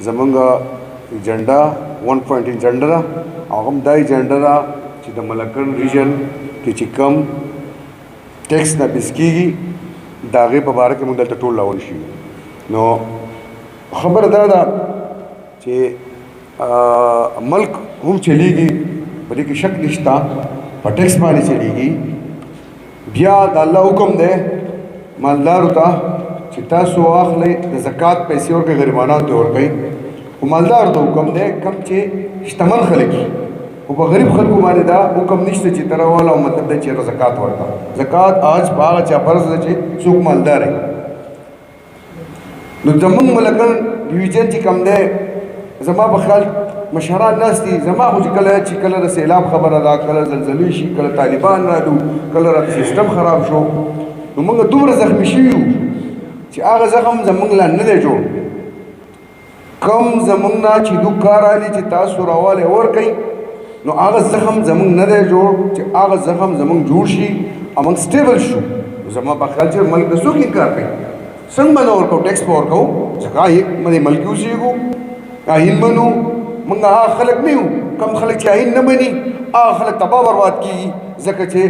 زمونږ ایجنډا 1 پوینټ ایجنډا ده او هم دا ایجنډا ده چې د ملکن ریجن کې چې کم ټیکس نافذ کېږي د هغې په باره کې موږ دلته ټول راول شي. نو خبره دا ده چې ملک هم چلیږي په دې کې شک نشته په ټیکس باندې چلیږي. بیا د الله حکم دی مالدارو ته چې تاسو واخلئ د زکات پیسې ورکړئ غریبانو ته ورکړئ. خو مالدارو ته حکم دی کم چې شتمن خلک خو په غریب خلکو باندې دا حکم نشته چې ته راواله او مطلب دی چې زکات ورکړه. زکات آج په هغه چا فرض ده چې څوک مالدار وي. نو زمونږ ملکن ډیویژن چې کم دی زما په خیال مشران ناست دي. زما خو چې کله د سیلاب خبره ده، کله زلزلې شي، کله طالبان رالو، کله راته سیستم خراب شو، نو موږ دومره زخمي شوي یو چې هغه زخم زموږ لا نه دی جوړ. کم زموږ نه چې دوی کار رالي چې تاسو راوالی ورکئ، نو هغه زخم زموږ نه دی جوړ چې هغه زخم زموږ جوړ شي او موږ سټیبل شو. زما په خیال چې ملک نه څوک انکار کوي. څنګه به نه ورکوو ټیکس به ورکوو ځکه ملک کې اوسېږو آئین منو. موږ هغه خلک نه یو کم خلک چې آئین نه مني هغه خلک تباه برباد کېږي ځکه چې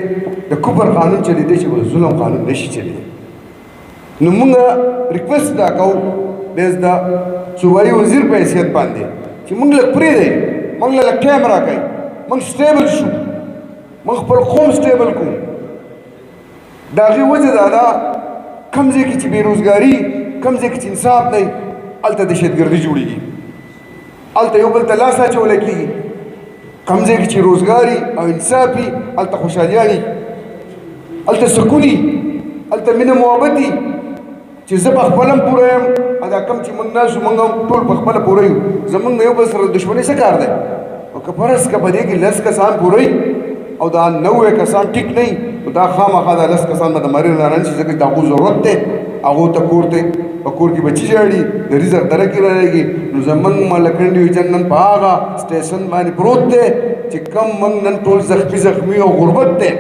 د کفر قانون چلېدی چې د ظلم قانون نشي چلېدی. نو موږ ریکویسټ دا کوو بیز د صوبایي وزیر په حیثیت باندې چې موږ لږ پرېږدئ، موږ له لږ ټایم راکئ، موږ سټیبل شو، موږ خپل قوم سټیبل کړو. د هغې وجه دا ده کوم ځای کې چې بېروزګاري، کوم ځای کې چې انصاف دی، هلته دهشتګردي جوړېږي، هلته یو بل ته لاس اچولی کېږي. کوم ځای کې چې روزګاري او انصاف وي هلته خوشحالیانې، هلته سکون وي، هلته مینه محبت وي چې زه په خپله هم پوره یم او دا کوم چې موږ ناست یو موږ هم ټول په خپله پوره یو. زموږ یو بل سره دښمني څه کار دی؟ او که فرض که په دې کې 10 کسان پوره وي او دا 90 کسان ټیک نه وي، نو دا خامخا دا 10 کسان به د مرۍ نه رانشي ځکه د هغو ضرورت دی. هغو ته کور دی، په کور کې بچي ژاړي، د رزق دره کې رالېږي. نو زموږ ملکن ډیویژن نن په هغه سټیشن باندې پروت دی چې کم موږ نن ټول زخمي او غربت دی.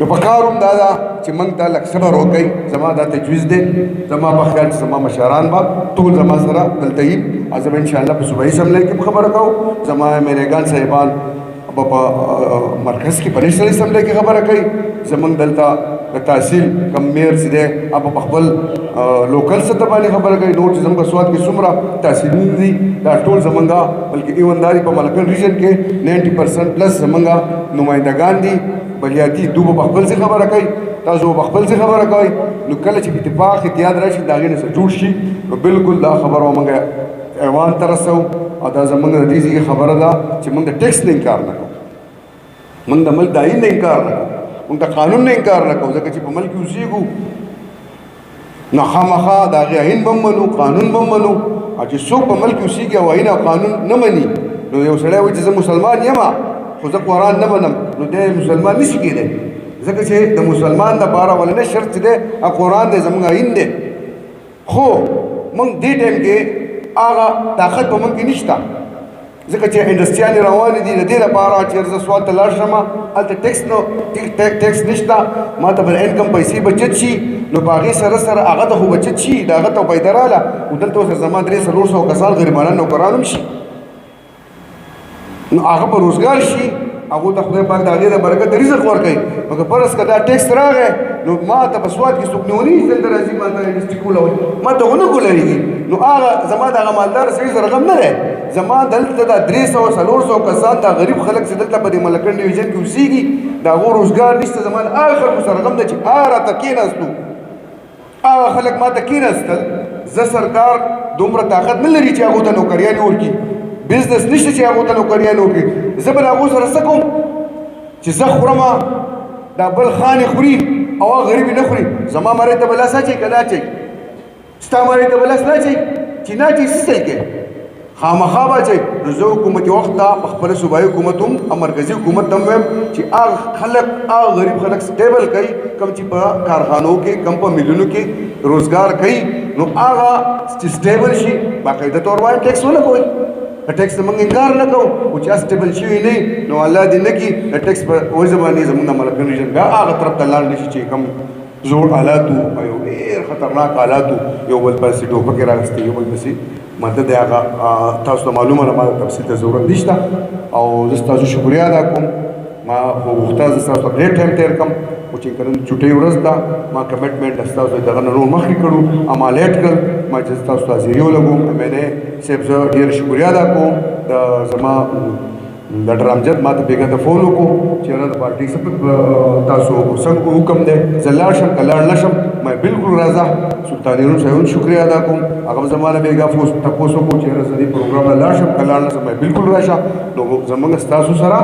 نو په کار هم دا ده چې موږ ته لږ صبر وکړئ. زما دا تجویز دی، زما په خیال چې زما مشران به ټول زما سره دلته وي. زه به انشاءالله په صوبایي اسمبلی کې خبره کوم، زما میرېګان صاحبان به په مرکز کې په نیشنل اسمبلی کې خبره کوي. زموږ دلته د تحصیل کم میر چې دی هغه په خپل لوکل سطح باندې خبره کوي. نور چې زموږ په سوات کې څومره تحصیلونه دي دا ټول زموږ بلکې ایونداري په ملکن ریجن کې 90% پلس زموږ نمایندګان دي بلیاتي. دوی به په خپل ځای خبره کوي، تاسو به په خپل ځای خبره کوئ. نو کله چې اتفاق اتحاد راشي د هغې نه څه جوړ شي، نو بالکل دا خبره به موږ ایوان ته رسوو. او دا زموږ د دې ځای خبره ده چې موږ د ټیکس نه انکار نه کوو، موږ د ملک د آئین نه انکار نه کوو، موږ د قانون نه انکار نه کوو ځکه چې په ملک کې اوسېږو. نو خامخا د هغې آئین به هم منو، قانون به هم منو. او چې څوک په ملک کې اوسېږي او آئین او قانون نه مني، نو یو سړی وایي چې زه مسلمان یم خو زه قرآن نه منم، نو دی مسلمان نشي کېدی ځکه چې د مسلمان دپاره ولنی شرط چې دی قرآن دی، زموږ آئین دی. خو موږ دې ټایم کې هغه طاقت په موږ کې نشته ځکه چې انډسټریانې روانې دي. د دې لپاره چې زه سوات ته لاړ شم هلته ټیکس نشته، ما ته به انکم پیسې بچت شي، نو په هغې سره سره هغه ته خو بچت شي، د هغه ته پیدا راله او دلته اوس زما 300 کسان غریبانان نوکران هم شي، نو هغه به روزګار شي، هغو ته خدای پاک د هغې د برکت رزق ورکوي. نو که فرض که دا ټیکس راغی نو ما ته په سوات کې څوک نیونی دلته راځي ما ته ډسټرکټ ولوي، ما ته خو نه ګولرېږي. نو هغه زما د هغه مالدار سړي سره غم نه دی. زما دلته دا 300-400 کسان دا غریب خلک چې دلته په دې ملکن ډیویژن کې اوسېږي د هغو روزګار نشته. زما د هغه خلکو سره غم دی چې هغه راته کېناستو، هغه خلک ما ته کېناستل. زه سرکار دومره طاقت نه لري چې هغو ته نوکریانې ورکړي، بزنس نشته چې هغو ته نوکریانې ورکړي. زه به د هغو سره څه کوم چې زه خورم دا بل خانې خوري او هغه غریب نه خوري. زما مرۍ ته به لاس اچوي که نه اچوي؟ ستا مرۍ ته به لاس نه اچوي چې نه اچوي څه ځای کې خامخا به اچوي. نو زه حکومتي وخت ته په خپله صوبایي حکومت هم او مرکزي حکومت ته هم وایم چې هغه خلک هغه غریب خلک سټیبل کوي کوم چې په کارخانو کې کم په میلونو کې روزګار کوي. نو هغه چې سټیبل شي باقاعده طور باندې ټیکس ونه کوئ. ټیکس ته موږ انکار نه کوو، خو چې سټیبل شوي نه نو الله دې نه کړي د ټیکس په وجه باندې زموږ د ملکن ریجن بیا هغه طرف ته لاړ نه شي چې کوم زوړ آلاتو او یو ډېر خطرناک آلاتو یو بل پسې ټوپکې راغستې یو بل پسې ماته د هغه تاسو ته معلومه ده ما تفصیل ته ضرورت نشته او زه ستاسو شکریا ادا کوم ما خو غوښتل زه ستاسو ډېر ټایم تېر کړم خو چې کله چوټۍ ورځ ده ما کمټمنټ ستاسو دغه نه نور مخکې کړو اما لیټ کړل ما چې ستاسو ته حاضري ولګوم MNA صاحب زه ډېر شکریا ادا کوم د زما ډاکټر امجد ما ته بیګا ته فون وکړو چې را د پارټي څخه تاسو څنګه حکم دی زه لاړ شم که لاړ نه شم ما بالکل راځه سلطان روم صاحب شکریا ادا کوم هغه زما نه بیګا تپوس وکړو چې زه دې پروګرام ته لاړ شم که لاړ نه شم ما بالکل راشه نو زموږ ستاسو سره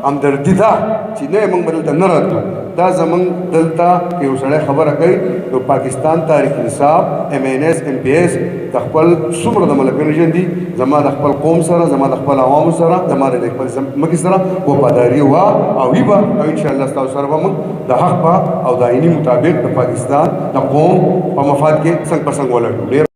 همدردي ده چې نه موږ به دلته نه راتلو دا زموږ دلته که یو سړی خبره کوي نو پاکستان تحریک انصاف MNS MPS د خپل څومره د ملکونو ژوند دي زما د خپل قوم سره زما د خپل عوامو سره زما د خپل ځمکې سره وفاداري وه او وي به او انشاءالله ستاسو سره به موږ د حق په او د آیني مطابق د پاکستان د قوم په مفاد کې څنګ پر څنګ ولاړ یو.